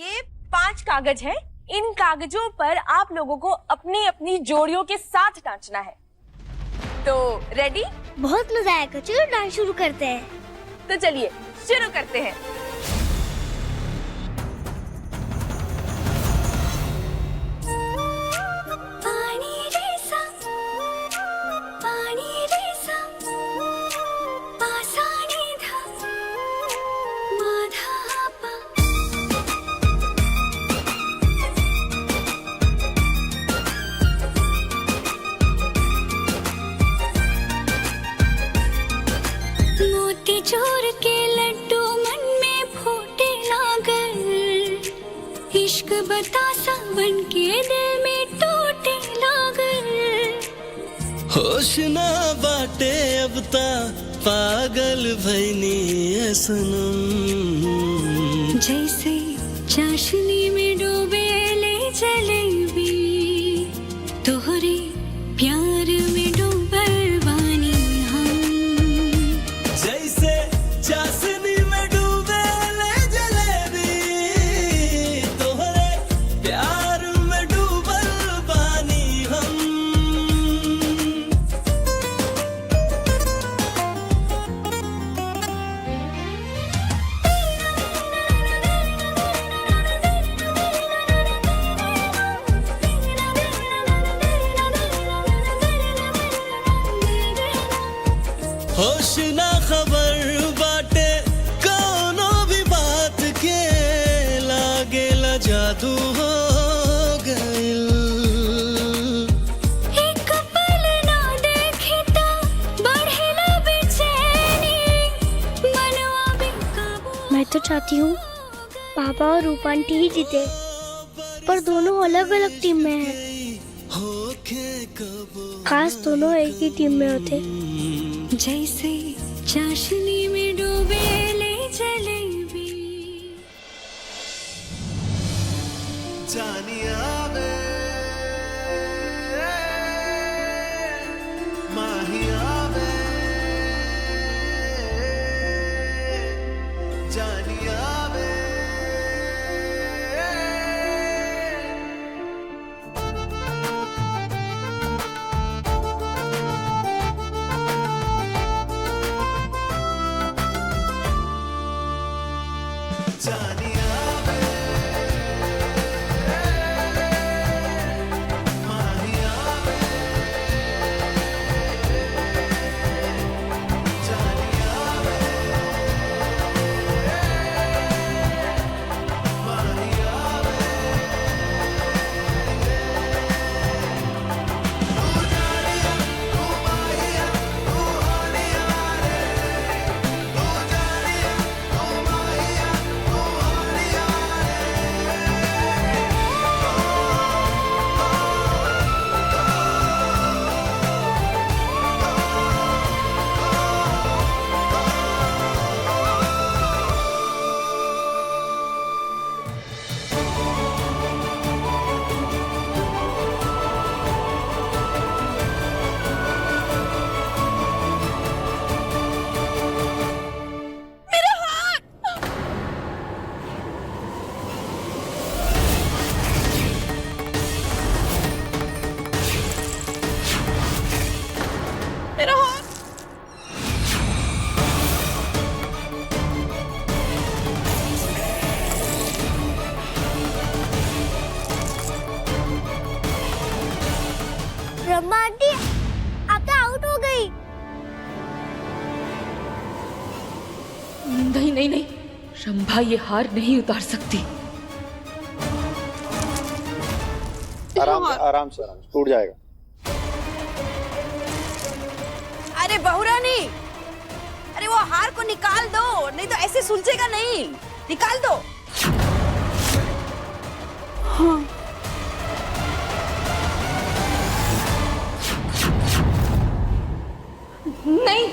ये 5 कागज है। इन कागजों पर आप लोगों को अपनी अपनी जोड़ियों के साथ नाचना है। तो रेडी? बहुत मजा आएगा, चलो डांस शुरू करते हैं। तो चलिए शुरू करते हैं। चोर के लड्डू मन में फूटे लागल, इश्क बतासा बन के दिल में टूटे लागल। होश ना बाटे अब ता पागल भैनी है सनम, जैसे चाशनी में डूबे ले जलेबी, तोहरे प्यार में डूबल बानी हम। जैसे चाशनी में डूबे ले जलेबी, तोहरे प्यार में डूबल बानी हम। होश ना खबर बाटे कोनो भी बात के, लागेला जादू हो गइल। एक पल ना देखता बढ़ेला बेचैनी, मनवा बेकाबू। मैं तो चाहती हूँ पापा और रूपा आंटी ही जीते, पर दोनों अलग अलग टीम में हैं। काश दोनों एक ही टीम में होते। जैसे चाशनी में डूबे ले जलेबी। जानिया वे माहिया वे, जानिया वे। जानिया वे माहिया वे, जानिया वे माहिया वे। तू जानिया तू माहिया तू हानिया रे, तू जानिया तू माहिया तू हानिया मेरा हाथ। ब्रह्मा आंटी आप तो आउट हो गई। नहीं नहीं नहीं, रंभा ये हार नहीं उतार सकती। आराम से टूट जाएगा। अरे बहुरानी, अरे वो हार को निकाल दो, नहीं तो ऐसे सुलझेगा नहीं। निकाल दो। हाँ। नहीं,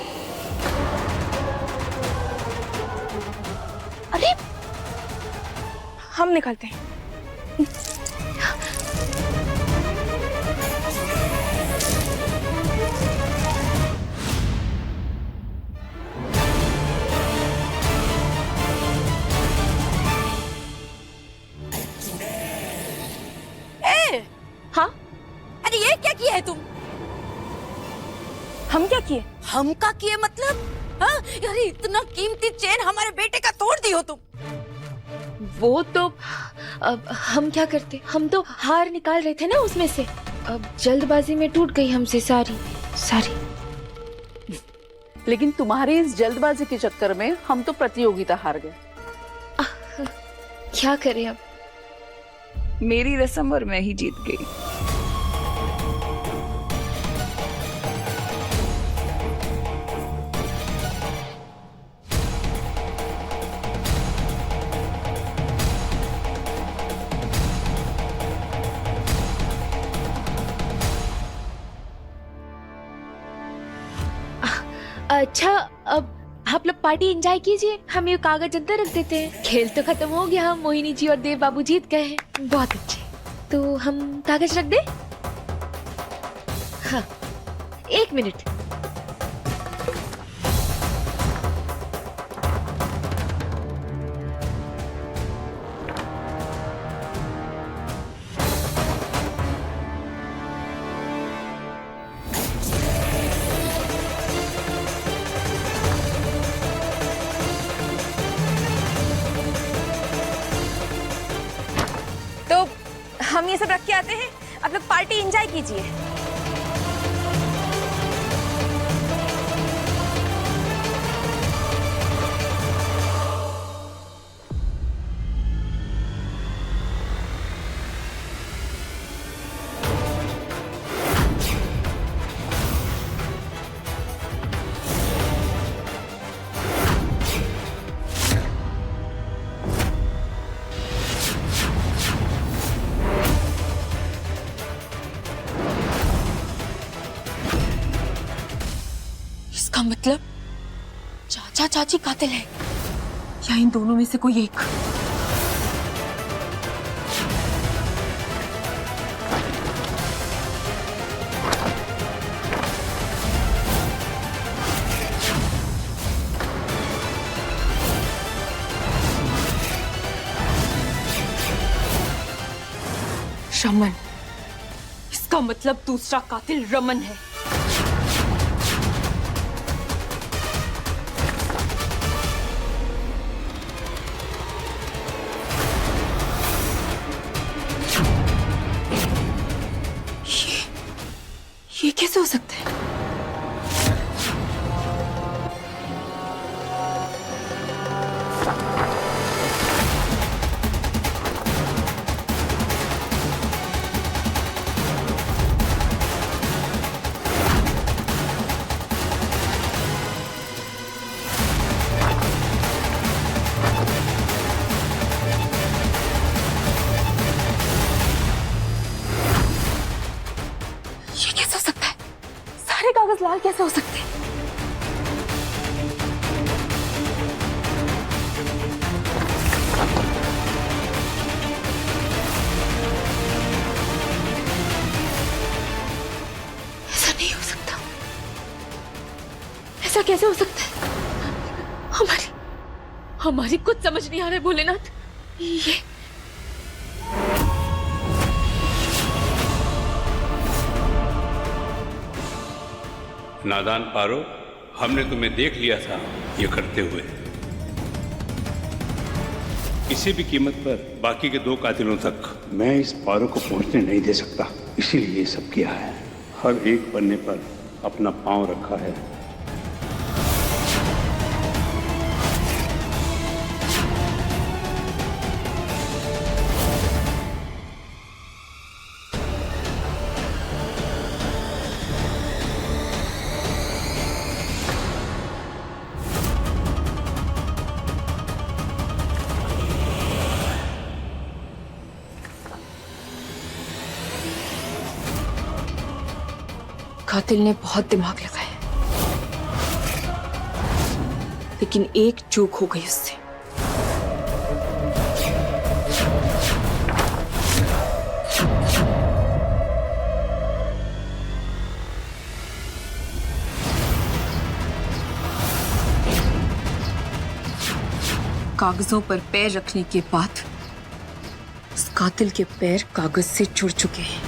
अरे हम निकालते हैं। हाँ, अरे ये क्या किया है तुम? हम क्या किए? हम का किए मतलब? हाँ? अरे इतना कीमती चेन हमारे बेटे का तोड़ दी हो तुम। वो तो अब हम क्या करते, हम तो हार निकाल रहे थे ना उसमें से। अब जल्दबाजी में टूट गई हमसे सारी। लेकिन तुम्हारी इस जल्दबाजी के चक्कर में हम तो प्रतियोगिता हार गए। क्या करें अब? मेरी रस्म और मैं ही जीत गई। अच्छा, अब आप लोग पार्टी एंजॉय कीजिए, हम ये कागज अंदर रख देते हैं। खेल तो खत्म हो गया, मोहिनी जी और देव बाबू जीत गए हैं। बहुत अच्छे, तो हम कागज रख दे। हाँ, 1 मिनट। तो हम ये सब रख के आते हैं, आप लोग पार्टी एंजॉय कीजिए। इसका मतलब चाचा चाची कातिल है, या इन दोनों में से कोई एक। रमन, इसका मतलब दूसरा कातिल रमन है। ये कैसे हो सकता है? ये कैसे हो सकता है? सारे कागज लाल कैसे हो सकते हैं? ऐसा नहीं हो सकता। ऐसा कैसे हो सकता है? हमारी कुछ समझ नहीं आ रहा है भोलेनाथ। ये नादान पारो, हमने तुम्हें देख लिया था ये करते हुए। किसी भी कीमत पर बाकी के 2 कातिलों तक मैं इस पारो को पहुंचने नहीं दे सकता, इसीलिए ये सब किया है। हर एक पन्ने पर अपना पांव रखा है। कातिल ने बहुत दिमाग लगाया, लेकिन एक चूक हो गई उससे। कागजों पर पैर रखने के बाद उस कातिल के पैर कागज से जुड़ चुके हैं।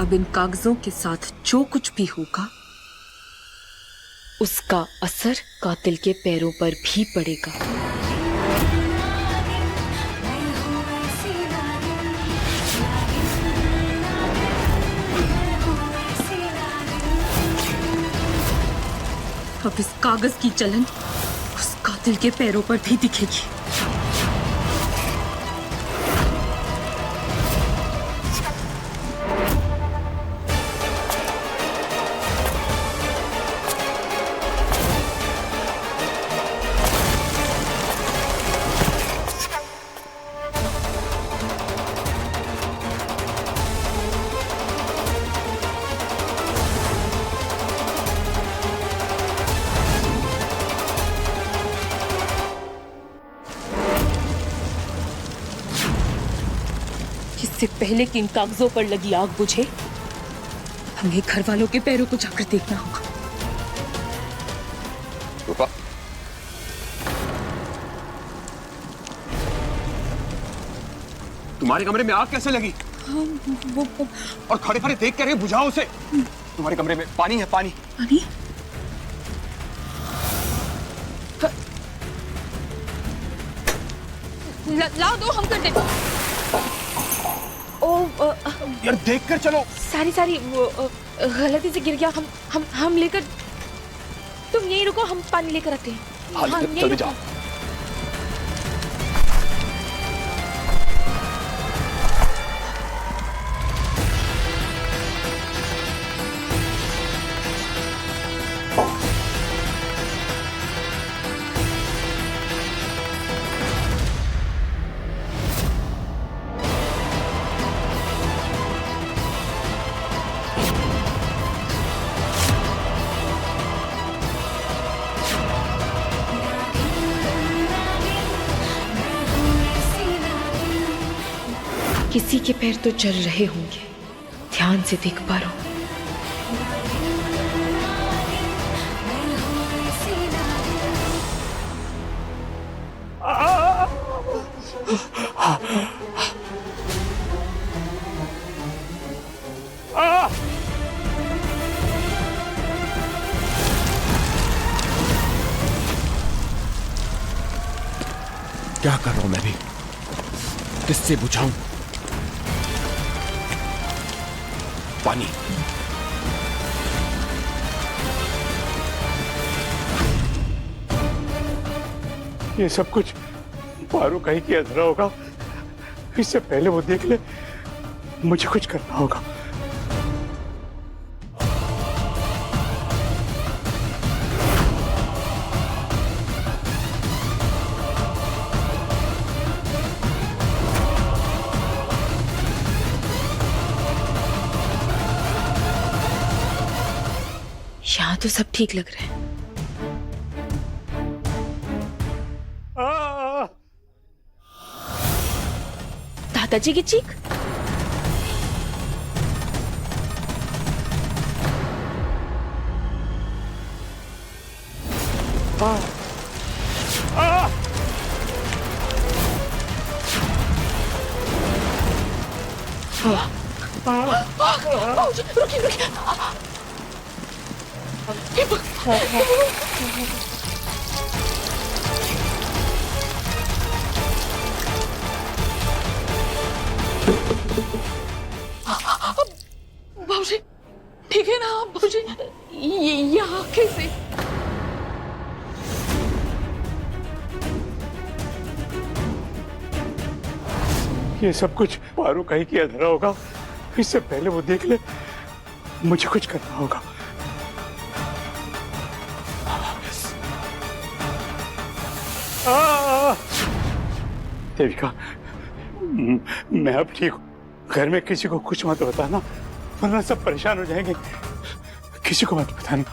अब इन कागजों के साथ जो कुछ भी होगा उसका असर कातिल के पैरों पर भी पड़ेगा। अब इस कागज की जलन उस कातिल के पैरों पर भी दिखेगी। इससे पहले कि इन कागजों पर लगी आग बुझे, हमें घर वालों के पैरों को जाकर देखना होगा। रूपा, तुम्हारे कमरे में आग कैसे लगी? और खड़े खड़े देख कर बुझाओ उसे। तुम्हारे कमरे में पानी है, पानी। पानी? लाओ दो, हम कर देते। यार देख कर चलो। सारी वो गलती से गिर गया। हम लेकर, तुम यहीं रुको, हम पानी लेकर आते हैं। हाँ, जल्दी जाओ। किसी के पैर तो चल रहे होंगे, ध्यान से देख पा रहा हूं। क्या कर रहा हूं मैं भी? किससे बुझाऊं? पानी। ये सब कुछ पारू का ही किया धरा होगा। इससे पहले वो देख ले, मुझे कुछ करना होगा। यहाँ तो सब ठीक लग रहा है। दादाजी की चीख। रुकिए रुकिए। बाबूजी ठीक है ना आप? बाबूजी यहाँ कैसे? ये सब कुछ पारू का ही किया धरा होगा। इससे पहले वो देख ले, मुझे कुछ करना होगा। देविका, मैं अब ठीक हूँ। घर में किसी को कुछ मत बताना, वरना सब परेशान हो जाएंगे। किसी को मत बताना।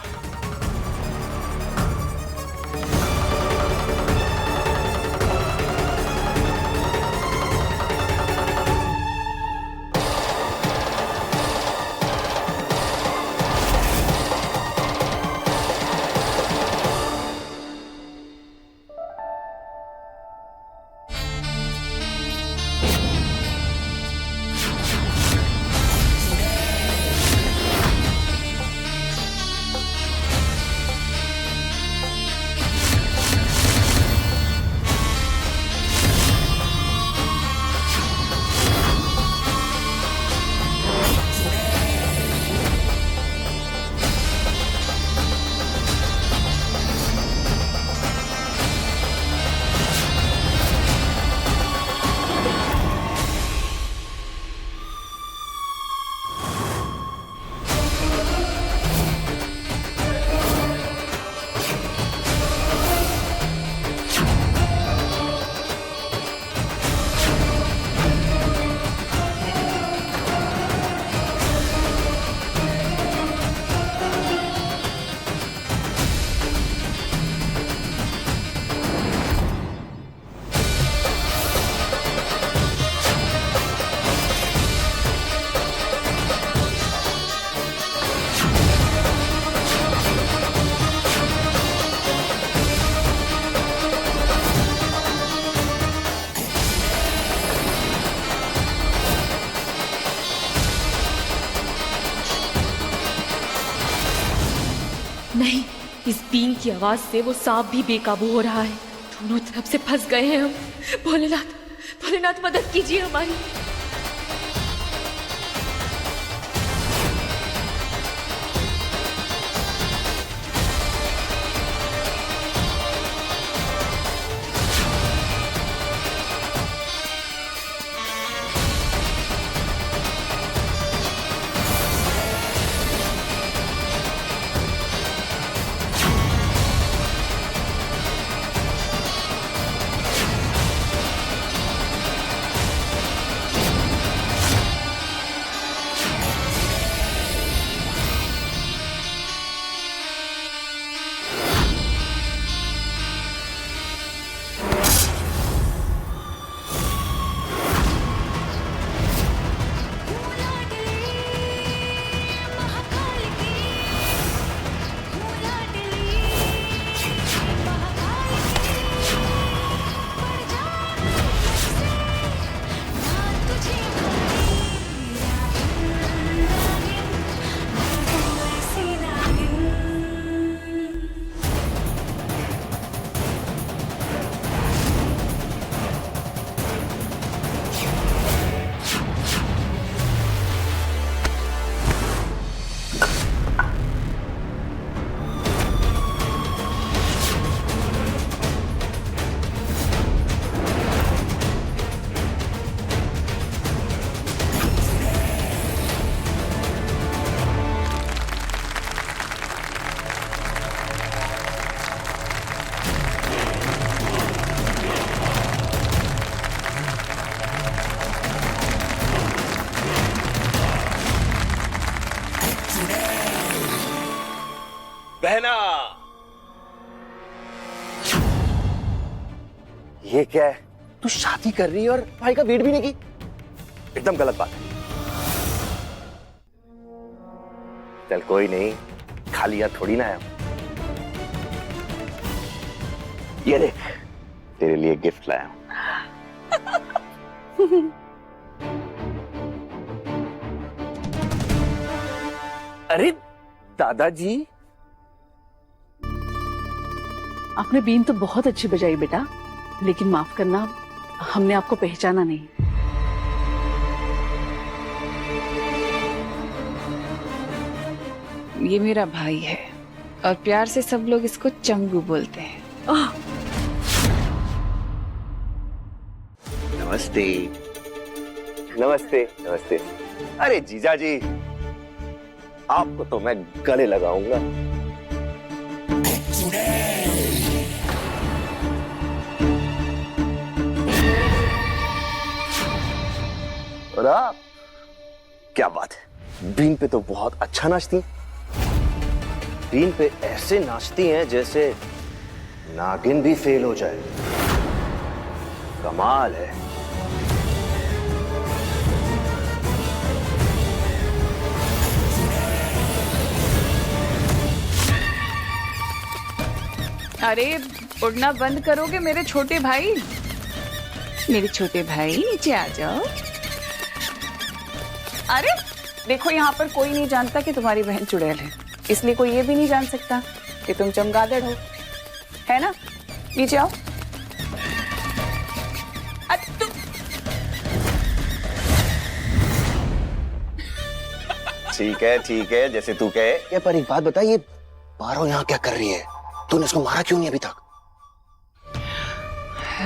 इस बीन की आवाज से वो सांप भी बेकाबू हो रहा है। दोनों तरफ से फंस गए हैं हम। भोलेनाथ, भोलेनाथ मदद कीजिए हमारी। बहना, ये क्या है? तू शादी कर रही है और भाई का वेट भी नहीं की? एकदम गलत बात है। चल कोई नहीं, खाली हाथ थोड़ी ना है। ये देख, तेरे लिए गिफ्ट लाया हूं। अरे दादाजी, आपने बीन तो बहुत अच्छी बजाई बेटा, लेकिन माफ करना, हमने आपको पहचाना नहीं। ये मेरा भाई है और प्यार से सब लोग इसको चंगू बोलते हैं। नमस्ते। नमस्ते नमस्ते। अरे जीजा जी, आपको तो मैं गले लगाऊंगा। और आप, क्या बात है, बीन पे तो बहुत अच्छा नाचती हैं। बीन पे ऐसे नाचती हैं जैसे नागिन भी फेल हो जाए। कमाल है। अरे उड़ना बंद करोगे मेरे छोटे भाई? मेरे छोटे भाई नीचे आ जाओ। अरे देखो, यहाँ पर कोई नहीं जानता कि तुम्हारी बहन चुड़ैल है, इसलिए कोई ये भी नहीं जान सकता कि तुम चमगादड़ हो, है ना? नीचे आओ। ठीक है, जैसे तू कहे। ये पर एक बात बता, ये पारो यहाँ क्या कर रही है? तूने इसको मारा क्यों नहीं अभी तक?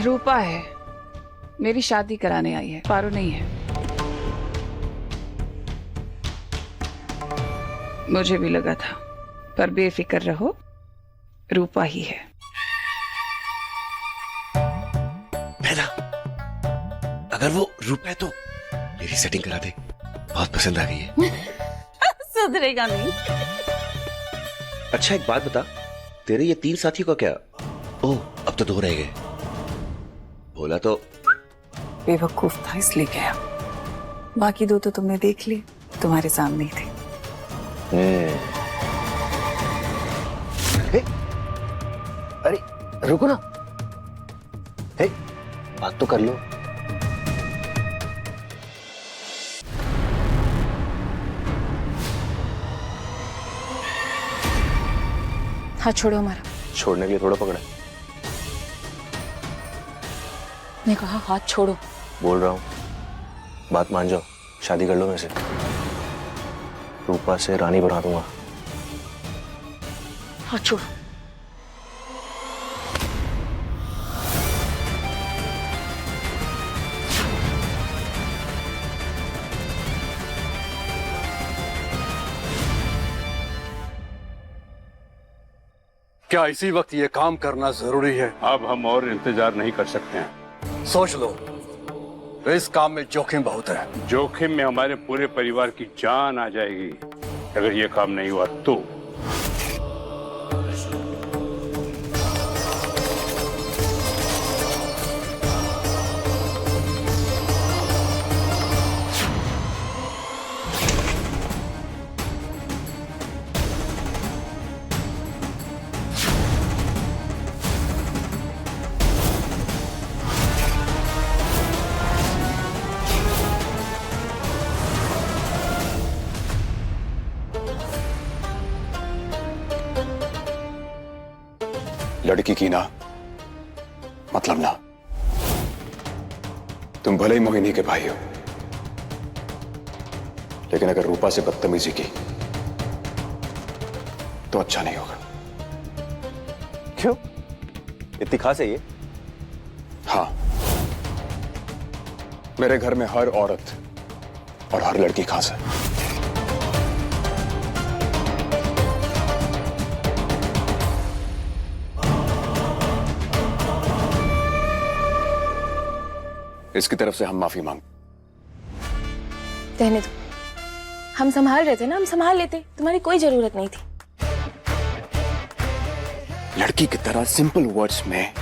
रूपा है, मेरी शादी कराने आई है, पारो नहीं है। मुझे भी लगा था, पर बेफिक्र रहो, रूपा ही है। बेटा, अगर वो रूपा है तो मेरी सेटिंग करा दे, बहुत पसंद आ गई है। सुधरेगा नहीं। अच्छा एक बात बता, तेरे ये 3 साथियों का क्या? ओह, अब तो 2 रह गए। बोला तो बेवकूफ था इसलिए गया, बाकी 2 तो तुमने देख लिए, तुम्हारे सामने ही थे। अरे रुको ना, बात तो कर लो। हाथ छोड़ो हमारा। छोड़ने के लिए थोड़ा पकड़ा। ने कहा हाथ छोड़ो। बोल रहा हूँ, बात मान जाओ, शादी कर लो मेरे से। रूपा से रानी बना दूंगा। हाथ छोड़ो। क्या इसी वक्त ये काम करना जरूरी है? अब हम और इंतजार नहीं कर सकते हैं। सोच लो, इस काम में जोखिम बहुत है। जोखिम में हमारे पूरे परिवार की जान आ जाएगी अगर ये काम नहीं हुआ तो। लड़की की ना मतलब ना। तुम भले ही मोहिनी के भाई हो, लेकिन अगर रूपा से बदतमीजी की तो अच्छा नहीं होगा। क्यों? इतनी खास है ये? हाँ, मेरे घर में हर औरत और हर लड़की खास है। इसकी तरफ से हम माफी मांग। रहने दो, हम संभाल रहे थे ना, हम संभाल लेते, तुम्हारी कोई जरूरत नहीं थी। लड़की की तरह सिंपल वर्ड्स में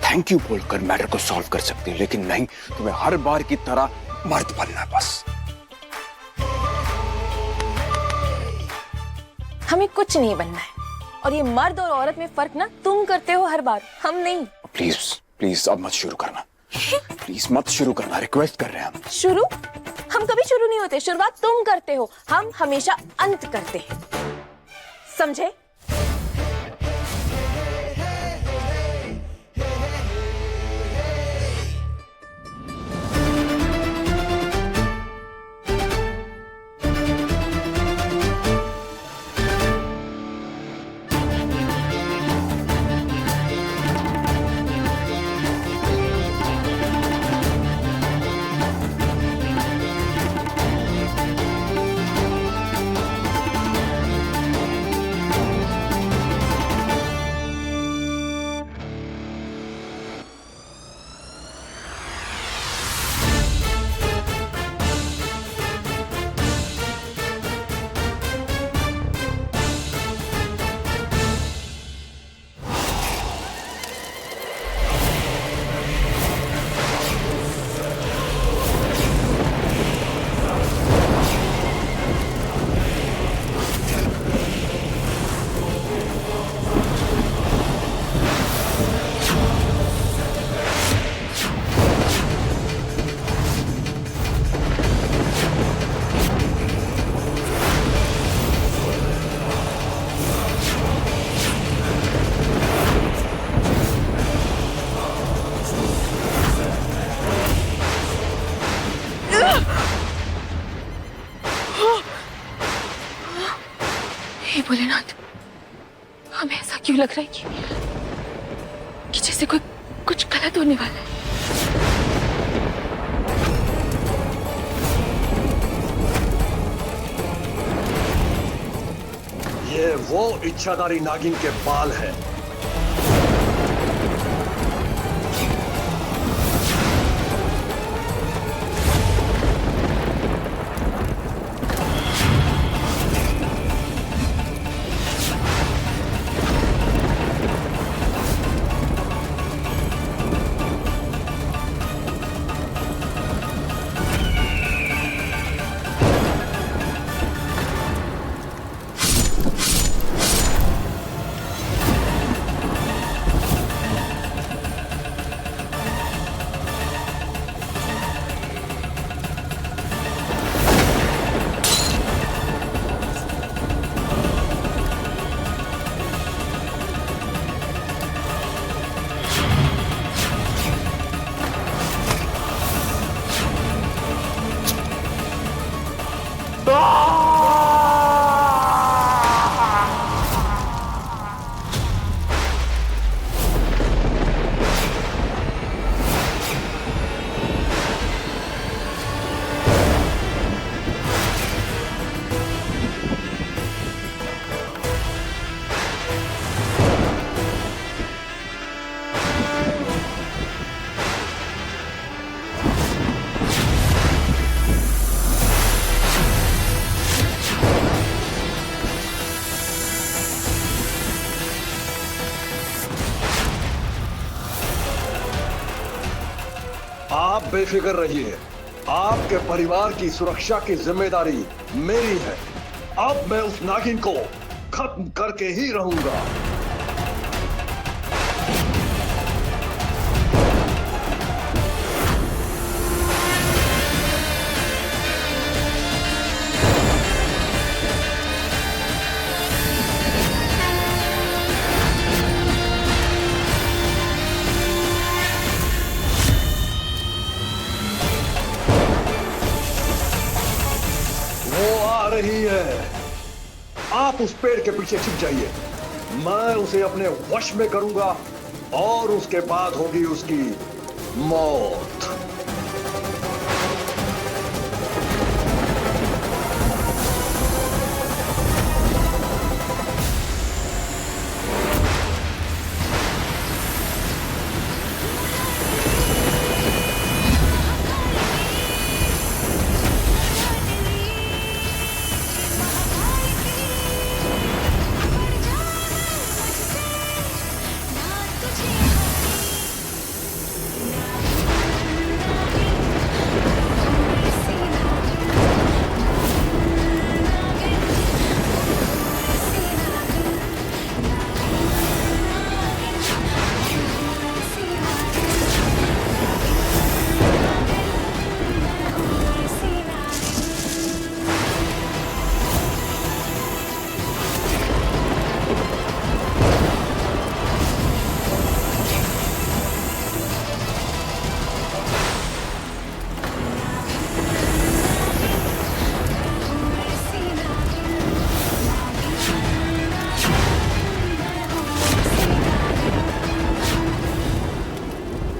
थैंक यू बोलकर मैटर को सॉल्व कर सकती है, लेकिन नहीं, तुम्हें हर बार की तरह मर्द बनना है बस। हमें कुछ नहीं बनना है, और ये मर्द और औरत में फर्क ना तुम करते हो हर बार, हम नहीं। प्लीज प्लीज अब मत शुरू करना, प्लीज मत शुरू करना, रिक्वेस्ट कर रहे हैं हम। शुरू? हम कभी शुरू नहीं होते, शुरुआत तुम करते हो, हम हमेशा अंत करते हैं, समझे? हे भोलेनाथ, हमें ऐसा क्यों लग रहा है कि जैसे कोई कुछ गलत होने वाला है। ये वो इच्छाधारी नागिन के बाल है। आप बेफिक्र रहिए, आपके परिवार की सुरक्षा की जिम्मेदारी मेरी है। अब मैं उस नागिन को खत्म करके ही रहूंगा। रही है, आप उस पेड़ के पीछे छिप जाइए। मैं उसे अपने वश में करूंगा और उसके बाद होगी उसकी मौत।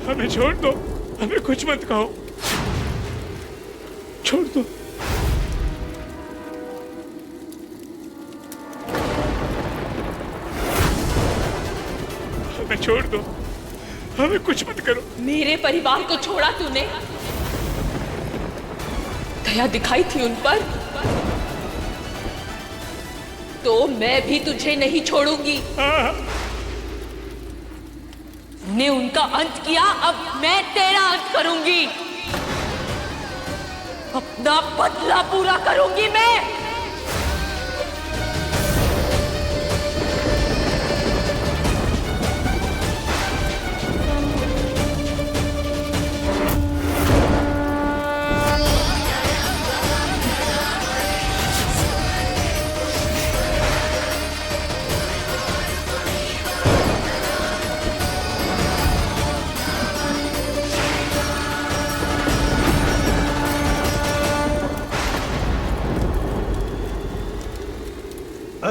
हमें छोड़ दो, हमें कुछ मत कहो, छोड़ दो। हमें छोड़ दो, हमें कुछ मत करो। मेरे परिवार को छोड़ा तूने, दया दिखाई थी उन पर, तो मैं भी तुझे नहीं छोड़ूंगी। ने उनका अंत किया, अब मैं तेरा अंत करूंगी। अपना बदला पूरा करूंगी मैं।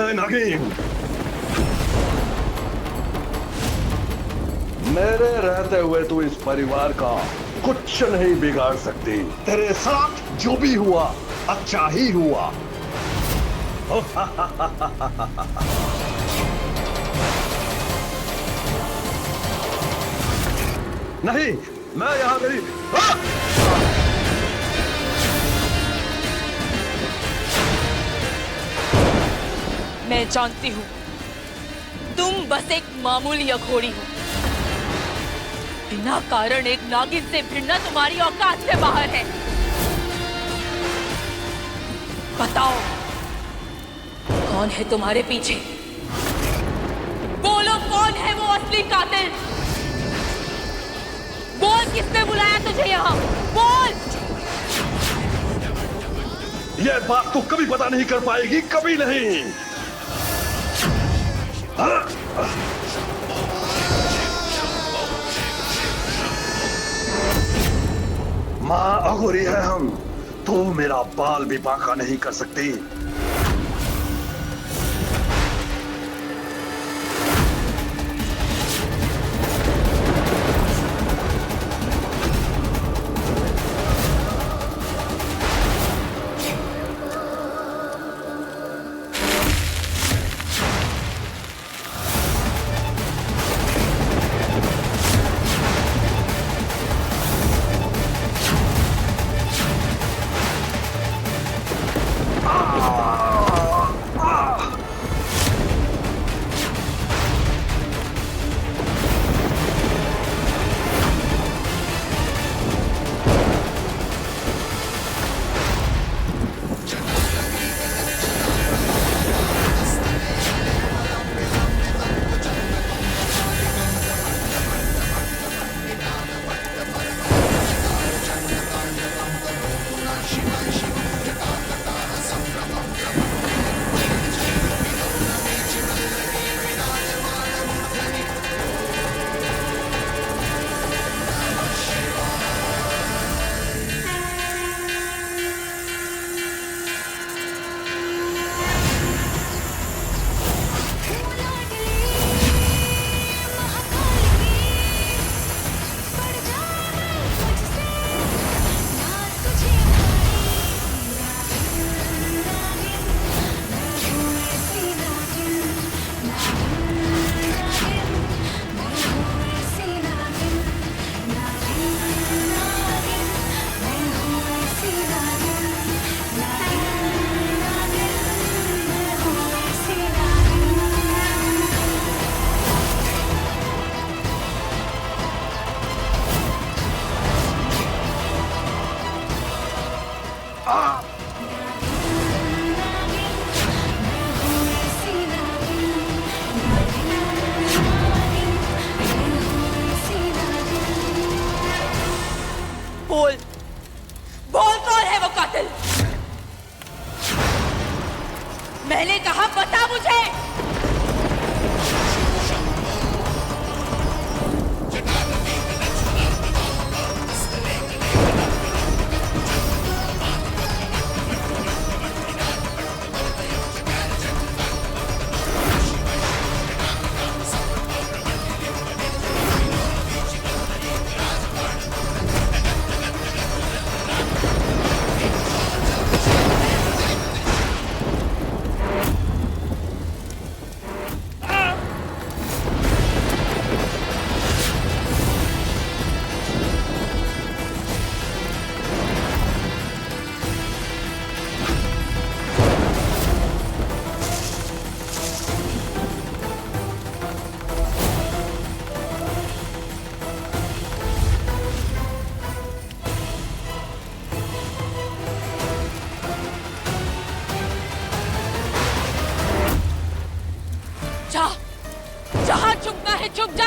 नागिन, मेरे रहते हुए तू इस परिवार का कुछ नहीं बिगाड़ सकती। तेरे साथ जो भी हुआ अच्छा ही हुआ। नहीं, मैं यहां मेरी मैं जानती हूं तुम बस एक मामूली अघोरी हो। बिना कारण एक नागिन से भिड़ना तुम्हारी औकात से बाहर है। बताओ कौन है तुम्हारे पीछे? बोलो कौन है वो असली कातिल? बोल, किसने बुलाया तुझे यहाँ? बोल। ये बात तो कभी पता नहीं कर पाएगी, कभी नहीं। माँ अघोरी है हम, तो मेरा बाल भी बांका नहीं कर सकती।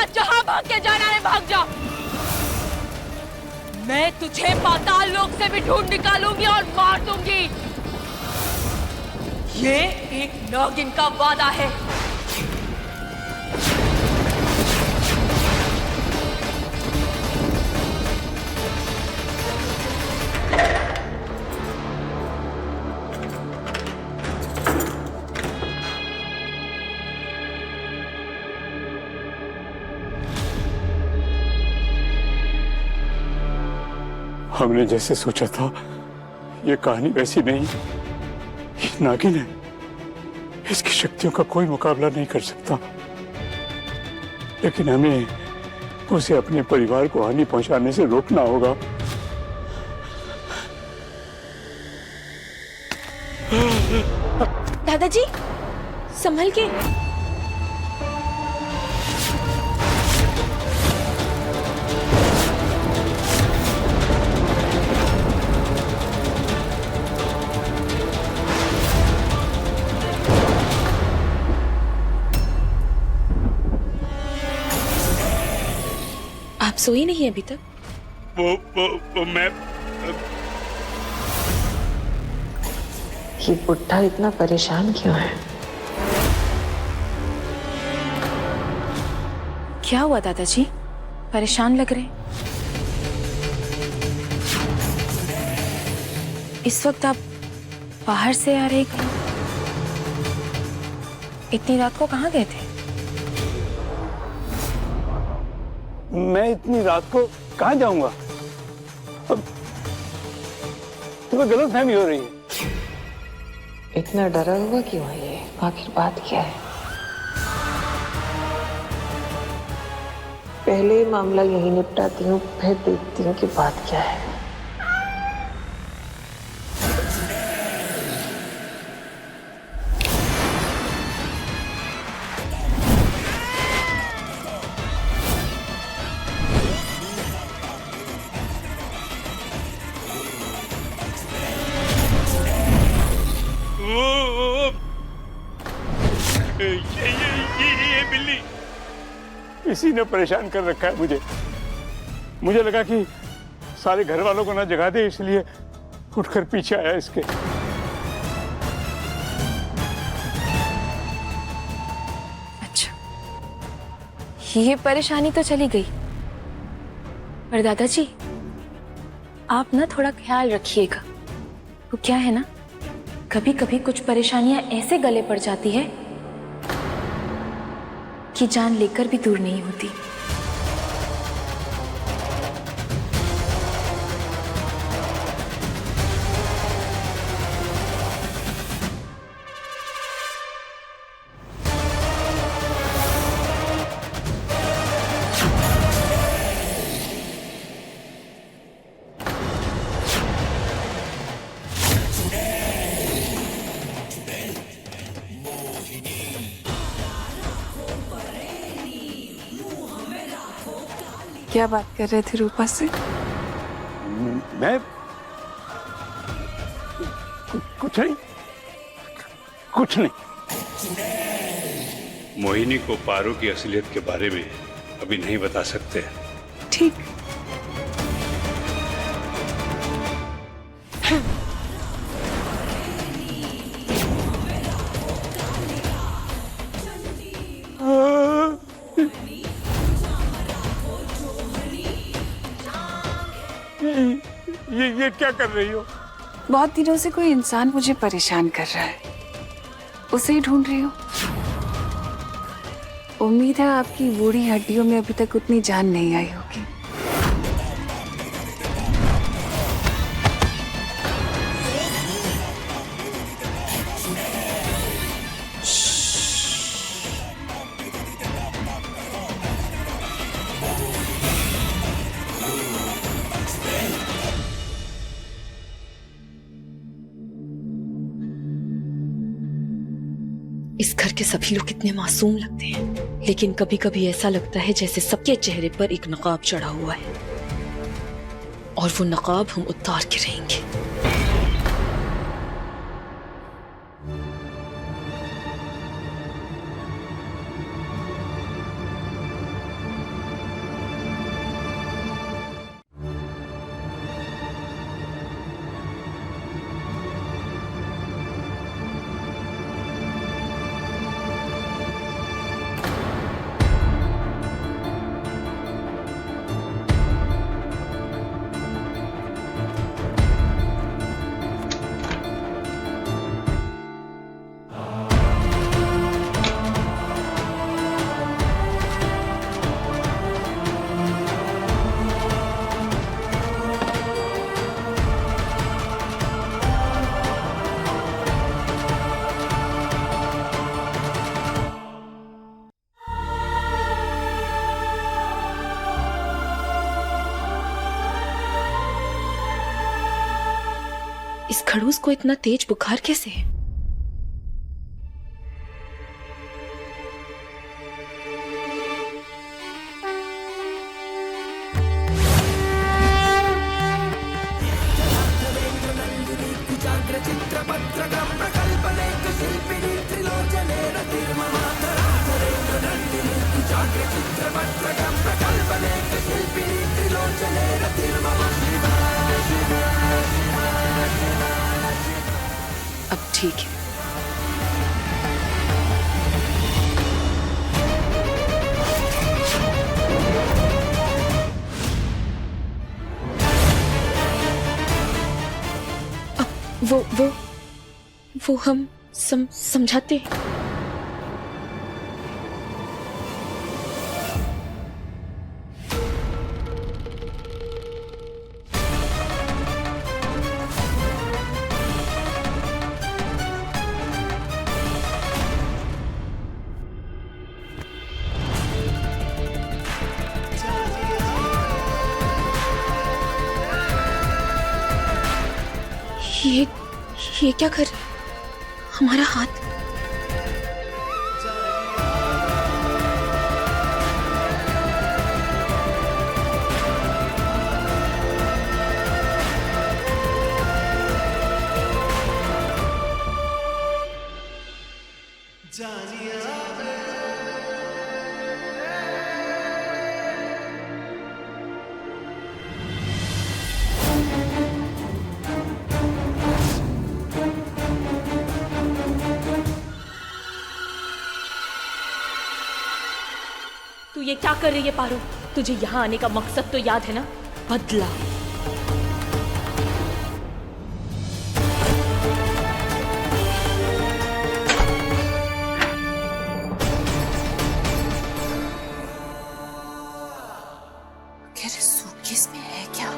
जा, जहां भाग के जाना है भाग जा। मैं तुझे पाताल लोक से भी ढूंढ निकालूंगी और मार दूंगी। ये एक नागिन का वादा है। हमने जैसे सोचा था ये कहानी वैसी नहीं। ये नागिन है, इसकी शक्तियों का कोई मुकाबला नहीं कर सकता। लेकिन हमें उसे अपने परिवार को हानि पहुंचाने से रोकना होगा। दादाजी संभल के। आप सोई नहीं अभी तक? वो मैं ये बुढ़ा इतना परेशान क्यों है? क्या हुआ दादाजी, परेशान लग रहे? इस वक्त आप बाहर से आ रहे हैं? इतनी रात को कहाँ गए थे? मैं इतनी रात को कहाँ जाऊंगा? तुम्हें गलतफहमी हो रही है। इतना डरा हुआ क्यों है ये? आखिर बात क्या है? पहले मामला यही निपटाती हूँ, फिर देखती हूँ कि बात क्या है। ये बिल्ली, इसी ने परेशान कर रखा है मुझे। मुझे लगा कि सारे घर वालों को ना जगा दे, इसलिए उठकर पीछे आया इसके। अच्छा, ये परेशानी तो चली गई, पर दादाजी आप ना थोड़ा ख्याल रखिएगा। वो क्या है ना, कभी कभी कुछ परेशानियां ऐसे गले पड़ जाती है कि जान लेकर भी दूर नहीं होती। क्या बात कर रहे थे रूपा से? मैं कुछ नहीं, कुछ नहीं। मोहिनी को पारो की असलियत के बारे में अभी नहीं बता सकते। ठीक। ये क्या कर रही हो? बहुत दिनों से कोई इंसान मुझे परेशान कर रहा है, उसे ही ढूंढ रही हूँ। उम्मीद है आपकी बूढ़ी हड्डियों में अभी तक उतनी जान नहीं आई होगी। इस घर के सभी लोग कितने मासूम लगते हैं, लेकिन कभी कभी ऐसा लगता है जैसे सबके चेहरे पर एक नकाब चढ़ा हुआ है और वो नकाब हम उतार के रहेंगे। इस खड़ूस को इतना तेज बुखार कैसे है? अब ठीक है। अब वो हम समझाते हैं। ये क्या कर हमारा हाथ? तू ये क्या कर रही है पारो? तुझे यहाँ आने का मकसद तो याद है ना? बदला। सूटकेस में है क्या?